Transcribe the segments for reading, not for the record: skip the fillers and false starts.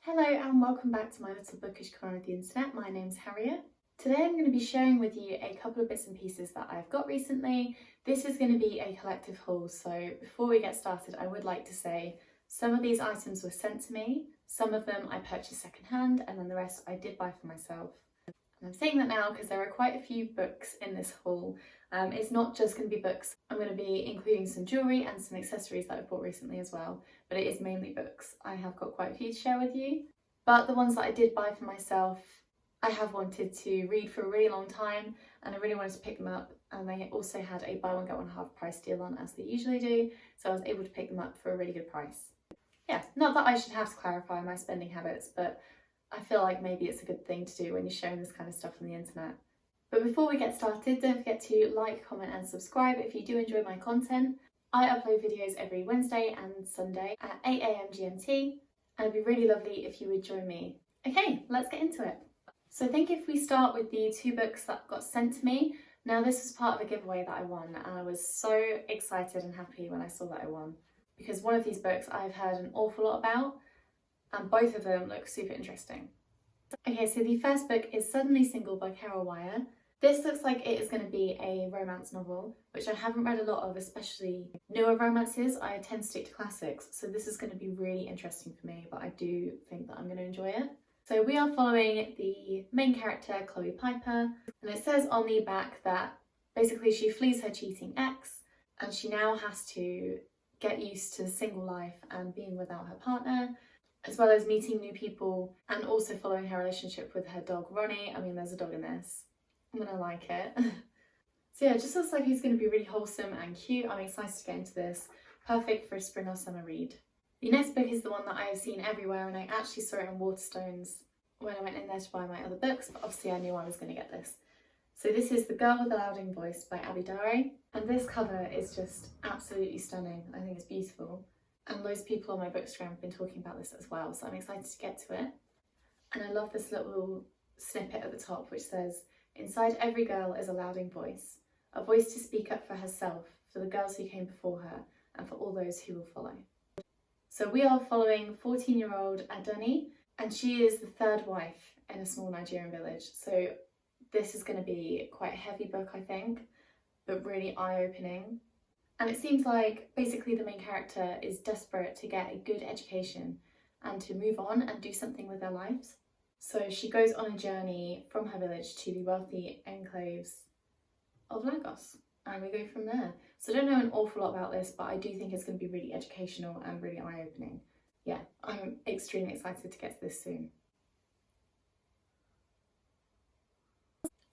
Hello and welcome back to my little bookish corner of the internet. My name's Harriet. Today I'm going to be sharing with you a couple of bits and pieces that I've got recently. This is going to be a collective haul, so before we get started I would like to say some of these items were sent to me, some of them I purchased secondhand, and then the rest I did buy for myself. And I'm saying that now because there are quite a few books in this haul. It's not just going to be books. I'm going to be including some jewellery and some accessories that I've bought recently as well, but it is mainly books. I have got quite a few to share with you, but the ones that I did buy for myself I have wanted to read for a really long time, and I really wanted to pick them up, and they also had a buy one get one half price deal on, as they usually do, so I was able to pick them up for a really good price. Yeah, not that I should have to clarify my spending habits, but I feel like maybe it's a good thing to do when you're sharing this kind of stuff on the internet. But before we get started, don't forget to like, comment and subscribe if you do enjoy my content. I upload videos every Wednesday and Sunday at 8 AM GMT, and it'd be really lovely if you would join me. Okay, let's get into it. So I think if we start with the two books that got sent to me, now this was part of a giveaway that I won, and I was so excited and happy when I saw that I won, because one of these books I've heard an awful lot about, and both of them look super interesting. Okay, so the first book is Suddenly Single by Carol Wire. This looks like it is going to be a romance novel, which I haven't read a lot of, especially newer romances. I tend to stick to classics, so this is going to be really interesting for me, but I do think that I'm going to enjoy it. So we are following the main character, Chloe Piper, and it says on the back that basically she flees her cheating ex, and she now has to get used to single life and being without her partner, as well as meeting new people and also following her relationship with her dog Ronnie. I mean, there's a dog in this. I'm gonna like it. So yeah, it just looks like it's going to be really wholesome and cute. I'm excited to get into this. Perfect for a spring or summer read. The next book is the one that I have seen everywhere, and I actually saw it in Waterstones when I went in there to buy my other books, but obviously I knew I was going to get this. So this is The Girl with the Louding Voice by Abby Dare, and this cover is just absolutely stunning. I think it's beautiful, and loads of people on my bookstagram have been talking about this as well, so I'm excited to get to it. And I love this little snippet at the top which says, "Inside every girl is a louding voice, a voice to speak up for herself, for the girls who came before her, and for all those who will follow." So we are following 14-year-old Adoni, and she is the third wife in a small Nigerian village. So this is going to be quite a heavy book, I think, but really eye-opening. And it seems like basically the main character is desperate to get a good education and to move on and do something with their lives. So she goes on a journey from her village to the wealthy enclaves of Lagos, and we go from there. So I don't know an awful lot about this, but I do think it's going to be really educational and really eye-opening. Yeah, I'm extremely excited to get to this soon.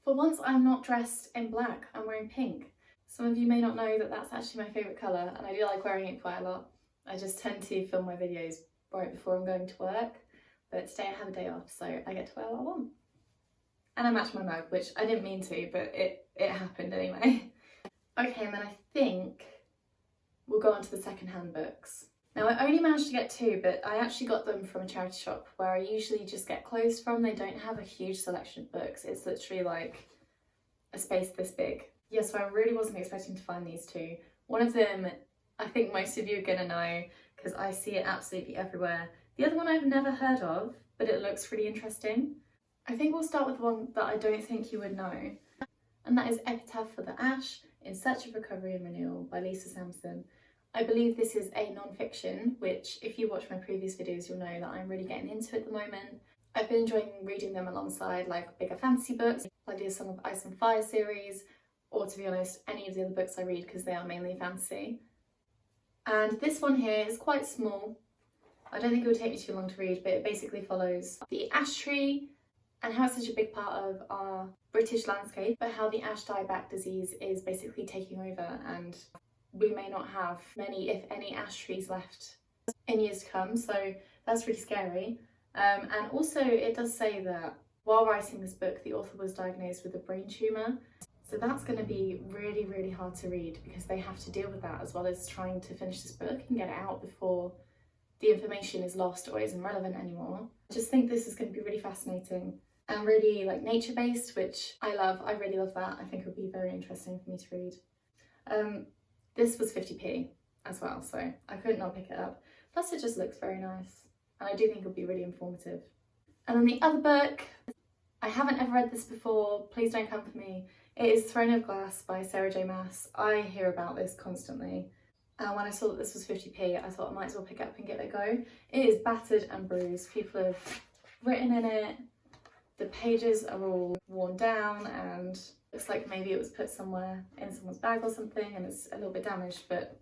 For once I'm not dressed in black, I'm wearing pink. Some of you may not know that that's actually my favourite colour, and I do like wearing it quite a lot. I just tend to film my videos right before I'm going to work, but today I have a day off, so I get to wear what I want. And I match my mug, which I didn't mean to, but it happened anyway. Okay, and then I think we'll go on to the second-hand books. Now I only managed to get two, but I actually got them from a charity shop where I usually just get clothes from. They don't have a huge selection of books. It's literally like a space this big. Yeah, so I really wasn't expecting to find these two. One of them, I think most of you are gonna know because I see it absolutely everywhere. The other one I've never heard of, but it looks really interesting. I think we'll start with the one that I don't think you would know, and that is Epitaph for the Ash, In Search of Recovery and Renewal by Lisa Sampson. I believe this is a non-fiction, which if you watch my previous videos you'll know that I'm really getting into at the moment. I've been enjoying reading them alongside like bigger fantasy books, like the Song of Ice and Fire series, or to be honest any of the other books I read because they are mainly fantasy. And this one here is quite small. I don't think it would take me too long to read, but it basically follows the ash tree and how it's such a big part of our British landscape, but how the ash dieback disease is basically taking over, and we may not have many, if any, ash trees left in years to come, so that's really scary. And also it does say that while writing this book the author was diagnosed with a brain tumour, so that's going to be really, really hard to read because they have to deal with that as well as trying to finish this book and get it out before the information is lost or isn't relevant anymore. I just think this is going to be really fascinating and really like nature-based, which I love. I really love that. I think it would be very interesting for me to read. This was 50p as well, so I couldn't not pick it up. Plus it just looks very nice, and I do think it'll be really informative. And then the other book, I haven't ever read this before, please don't come for me. It is Throne of Glass by Sarah J Maas. I hear about this constantly. And when I saw that this was 50p, I thought I might as well pick it up and give it a go. It is battered and bruised. People have written in it. The pages are all worn down and looks like maybe it was put somewhere in someone's bag or something and it's a little bit damaged, but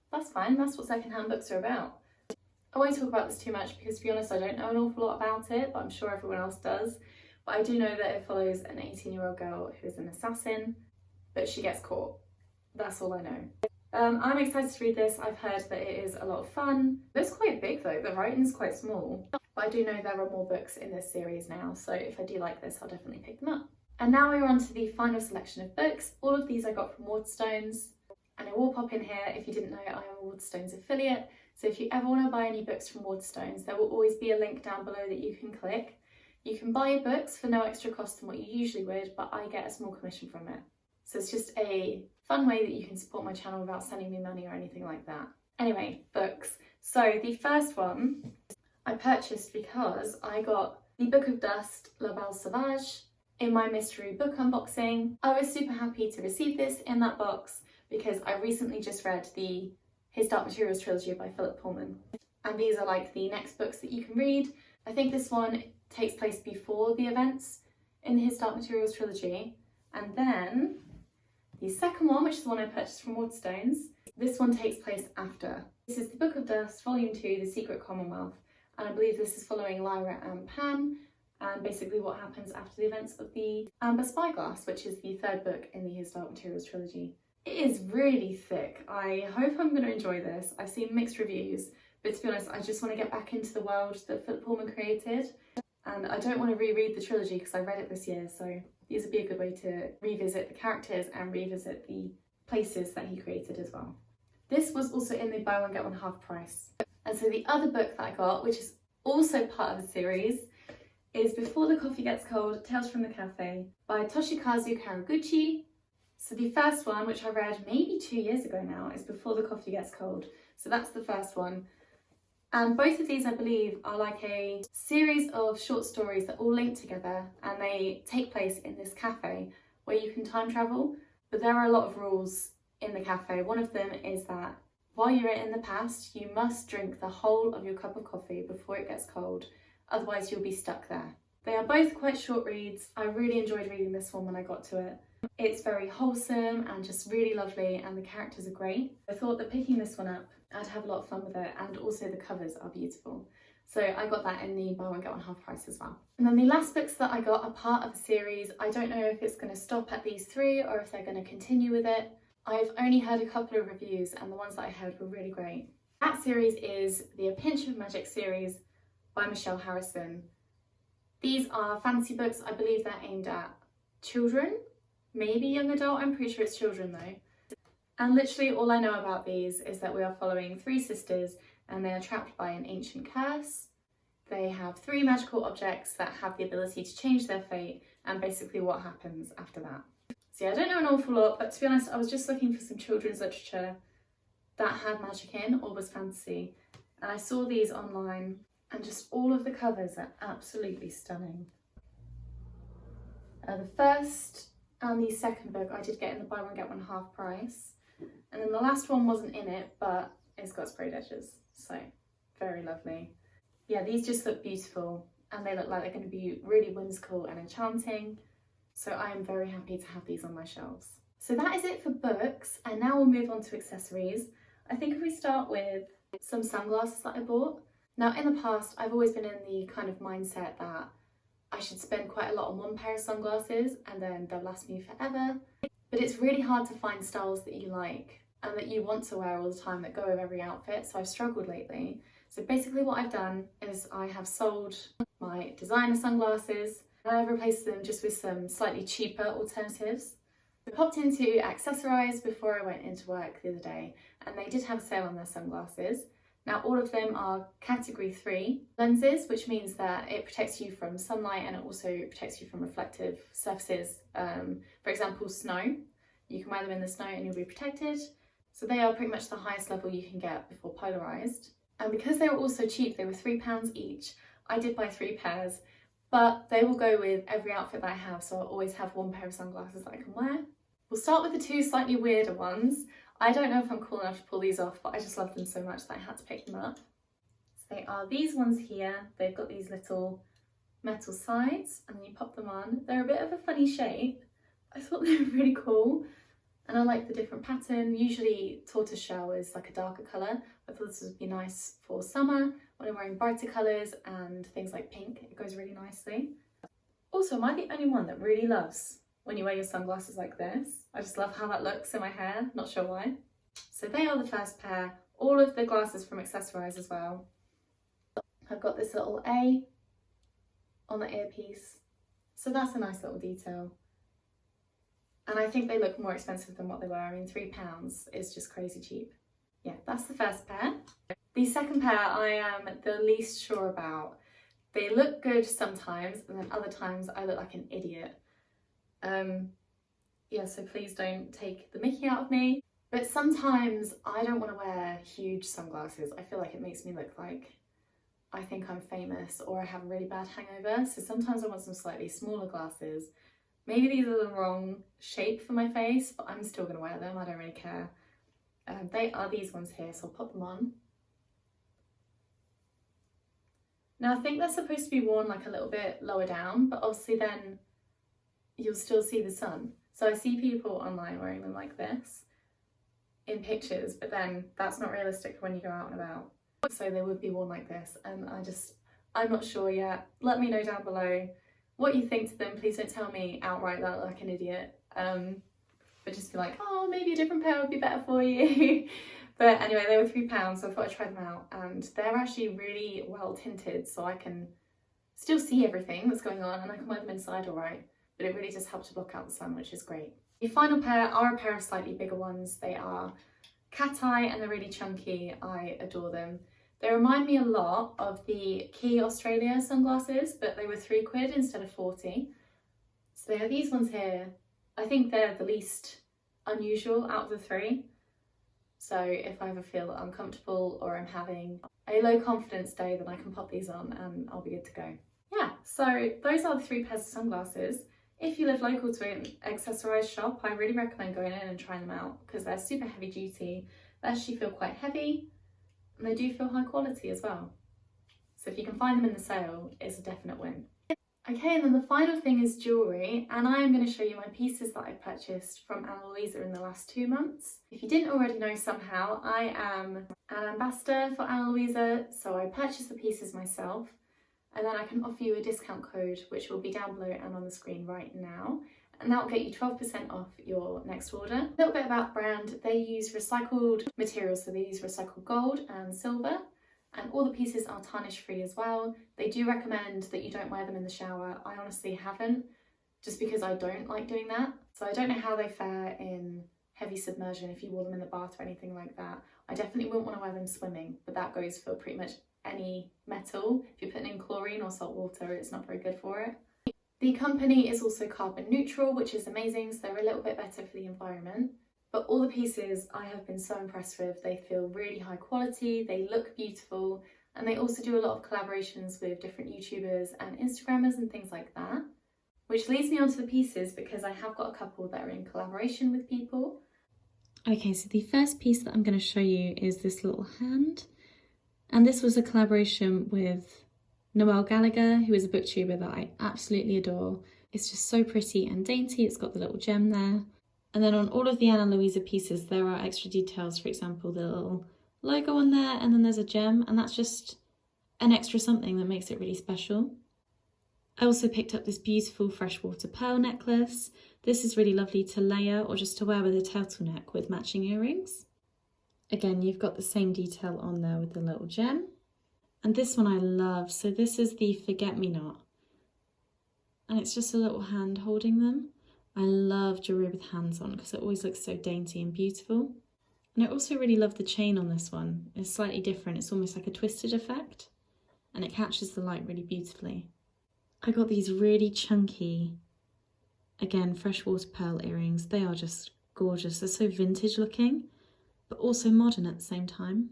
that's fine. That's what secondhand books are about. I won't talk about this too much because, to be honest, I don't know an awful lot about it, but I'm sure everyone else does. But I do know that it follows an 18-year-old girl who is an assassin, but she gets caught. That's all I know. I'm excited to read this. I've heard that it is a lot of fun. It's quite big though, the writing is quite small. But I do know there are more books in this series now, so if I do like this, I'll definitely pick them up. And now we're on to the final selection of books. All of these I got from Waterstones, and I will pop in here, if you didn't know, I am a Waterstones affiliate. So if you ever want to buy any books from Waterstones, there will always be a link down below that you can click. You can buy books for no extra cost than what you usually would, but I get a small commission from it. So it's just a fun way that you can support my channel without sending me money or anything like that. Anyway, books. So the first one I purchased because I got the Book of Dust, La Belle Sauvage in my mystery book unboxing. I was super happy to receive this in that box because I recently just read the His Dark Materials trilogy by Philip Pullman. And these are like the next books that you can read. I think this one takes place before the events in His Dark Materials trilogy. And then the second one, which is the one I purchased from Waterstones, this one takes place after. This is the Book of Dust, Volume 2, The Secret Commonwealth, and I believe this is following Lyra and Pan, and basically what happens after the events of the Amber Spyglass, which is the third book in the His Dark Materials trilogy. It is really thick. I hope I'm going to enjoy this. I've seen mixed reviews, but to be honest, I just want to get back into the world that Philip Pullman created, and I don't want to reread the trilogy because I read it this year, so these would be a good way to revisit the characters and revisit the places that he created as well. This was also in the buy one get one half price. And so the other book that I got, which is also part of the series, is Before the Coffee Gets Cold, Tales from the Cafe by Toshikazu Kawaguchi. So the first one, which I read maybe 2 years ago now, is Before the Coffee Gets Cold. So that's the first one. And both of these, I believe, are like a series of short stories that all link together and they take place in this cafe where you can time travel. But there are a lot of rules in the cafe. One of them is that while you're in the past, you must drink the whole of your cup of coffee before it gets cold. Otherwise, you'll be stuck there. They are both quite short reads. I really enjoyed reading this one when I got to it. It's very wholesome and just really lovely, and the characters are great. I thought that picking this one up, I'd have a lot of fun with it, and also the covers are beautiful. So I got that in the buy one get one half price as well. And then the last books that I got are part of a series. I don't know if it's going to stop at these three or if they're going to continue with it. I've only heard a couple of reviews and the ones that I heard were really great. That series is the A Pinch of Magic series by Michelle Harrison. These are fantasy books. I believe they're aimed at children, maybe young adult. I'm pretty sure it's children though. And literally all I know about these is that we are following three sisters and they are trapped by an ancient curse. They have three magical objects that have the ability to change their fate and basically what happens after that. So yeah, I don't know an awful lot, but to be honest, I was just looking for some children's literature that had magic in or was fantasy. And I saw these online and just all of the covers are absolutely stunning. The first and the second book I did get in the buy one get one half price. And then the last one wasn't in it, but it's got sprayed edges, so very lovely. Yeah, these just look beautiful and they look like they're going to be really whimsical and enchanting. So I am very happy to have these on my shelves. So that is it for books, and now we'll move on to accessories. I think if we start with some sunglasses that I bought. Now in the past, I've always been in the kind of mindset that I should spend quite a lot on one pair of sunglasses and then they'll last me forever. But it's really hard to find styles that you like and that you want to wear all the time that go with every outfit, so I've struggled lately. So basically what I've done is I have sold my designer sunglasses and I've replaced them just with some slightly cheaper alternatives. I popped into Accessorize before I went into work the other day and they did have a sale on their sunglasses. Now all of them are category 3 lenses, which means that it protects you from sunlight and it also protects you from reflective surfaces. For example, snow. You can wear them in the snow and you'll be protected. So they are pretty much the highest level you can get before polarised. And because they were also cheap, they were £3 each, I did buy 3 pairs, but they will go with every outfit that I have, so I'll always have 1 pair of sunglasses that I can wear. We'll start with the 2 slightly weirder ones. I don't know if I'm cool enough to pull these off, but I just love them so much that I had to pick them up. So they are these ones here. They've got these little metal sides and you pop them on. They're a bit of a funny shape. I thought they were really cool and I like the different pattern. Usually tortoiseshell is like a darker colour. I thought this would be nice for summer when I'm wearing brighter colours and things like pink. It goes really nicely. Also, am I the only one that really loves when you wear your sunglasses like this? I just love how that looks in my hair, not sure why. So they are the first pair. All of the glasses from Accessorize as well. I've got this little A on the earpiece, so that's a nice little detail. And I think they look more expensive than what they were. I mean, £3 is just crazy cheap. Yeah, that's the first pair. The second pair I am the least sure about. They look good sometimes, and then other times I look like an idiot. Yeah, so please don't take the mickey out of me. But sometimes I don't want to wear huge sunglasses. I feel like it makes me look like I think I'm famous or I have a really bad hangover. So sometimes I want some slightly smaller glasses. Maybe these are the wrong shape for my face, but I'm still going to wear them. I don't really care. They are these ones here, so I'll pop them on. Now I think they're supposed to be worn like a little bit lower down, but obviously then you'll still see the sun. So I see people online wearing them like this in pictures, but then that's not realistic when you go out and about. So they would be worn like this, and I'm not sure yet. Let me know down below what you think to them. Please don't tell me outright that I look like an idiot, but just be like, oh, maybe a different pair would be better for you. But anyway, they were £3, so I thought I'd try them out, and they're actually really well tinted, so I can still see everything that's going on and I can wear them inside all right, but it really just helps to block out the sun, which is great. The final pair are a pair of slightly bigger ones. They are cat eye and they're really chunky. I adore them. They remind me a lot of the Key Australia sunglasses, but they were £3 instead of 40. So they are these ones here. I think they're the least unusual out of the 3. So if I ever feel uncomfortable or I'm having a low confidence day, then I can pop these on and I'll be good to go. Yeah, so those are the 3 pairs of sunglasses. If you live local to an accessorised shop, I really recommend going in and trying them out because they're super heavy duty. They actually feel quite heavy and they do feel high quality as well. So if you can find them in the sale, it's a definite win. Okay, and then the final thing is jewellery, and I am going to show you my pieces that I purchased from Luisa in the last 2 months. If you didn't already know somehow, I am an ambassador for Luisa, so I purchased the pieces myself, and then I can offer you a discount code which will be down below and on the screen right now, and that will get you 12% off your next order. A little bit about brand: they use recycled materials, so they use recycled gold and silver. And all the pieces are tarnish free as well. They do recommend that you don't wear them in the shower. I honestly haven't, just because I don't like doing that. So I don't know how they fare in heavy submersion if you wore them in the bath or anything like that. I definitely wouldn't want to wear them swimming, but that goes for pretty much any metal. If you're putting in chlorine or salt water, it's not very good for it. The company is also carbon neutral, which is amazing, so they're a little bit better for the environment. But all the pieces I have been so impressed with. They feel really high quality, they look beautiful, and they also do a lot of collaborations with different YouTubers and Instagrammers and things like that. Which leads me on to the pieces because I have got a couple that are in collaboration with people. Okay, so the first piece that I'm going to show you is this little hand. And this was a collaboration with Noelle Gallagher, who is a booktuber that I absolutely adore. It's just so pretty and dainty. It's got the little gem there. And then on all of the Ana Luisa pieces, there are extra details. For example, the little logo on there, and then there's a gem, and that's just an extra something that makes it really special. I also picked up this beautiful freshwater pearl necklace. This is really lovely to layer or just to wear with a turtleneck with matching earrings. Again, you've got the same detail on there with the little gem. And this one I love. So this is the Forget-Me-Not. And it's just a little hand holding them. I love jewellery with hands on because it always looks so dainty and beautiful. And I also really love the chain on this one. It's slightly different. It's almost like a twisted effect and it catches the light really beautifully. I got these really chunky, again, freshwater pearl earrings. They are just gorgeous. They're so vintage looking. but also modern at the same time.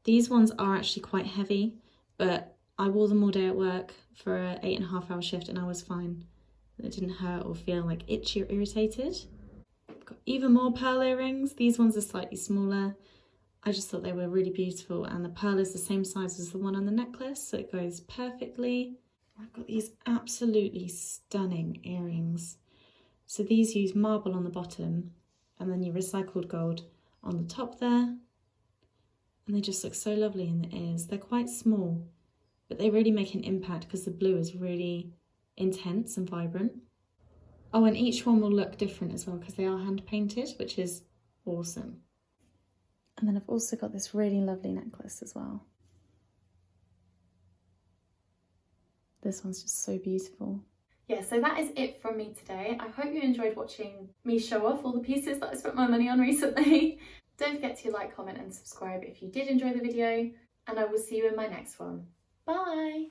These ones are actually quite heavy, but I wore them all day at work for an 8.5-hour shift and I was fine. It didn't hurt or feel like itchy or irritated. Got even more pearl earrings. These ones are slightly smaller. I just thought they were really beautiful, and the pearl is the same size as the one on the necklace, so it goes perfectly. I've got these absolutely stunning earrings. So these use marble on the bottom and then your recycled gold on the top there. And they just look so lovely in the ears. They're quite small, but they really make an impact because the blue is really intense and vibrant. Oh, and each one will look different as well because they are hand painted, which is awesome. And then I've also got this really lovely necklace as well. This one's just so beautiful. Yeah, so that is it from me today. I hope you enjoyed watching me show off all the pieces that I spent my money on recently. Don't forget to like, comment and subscribe if you did enjoy the video, and I will see you in my next one. Bye!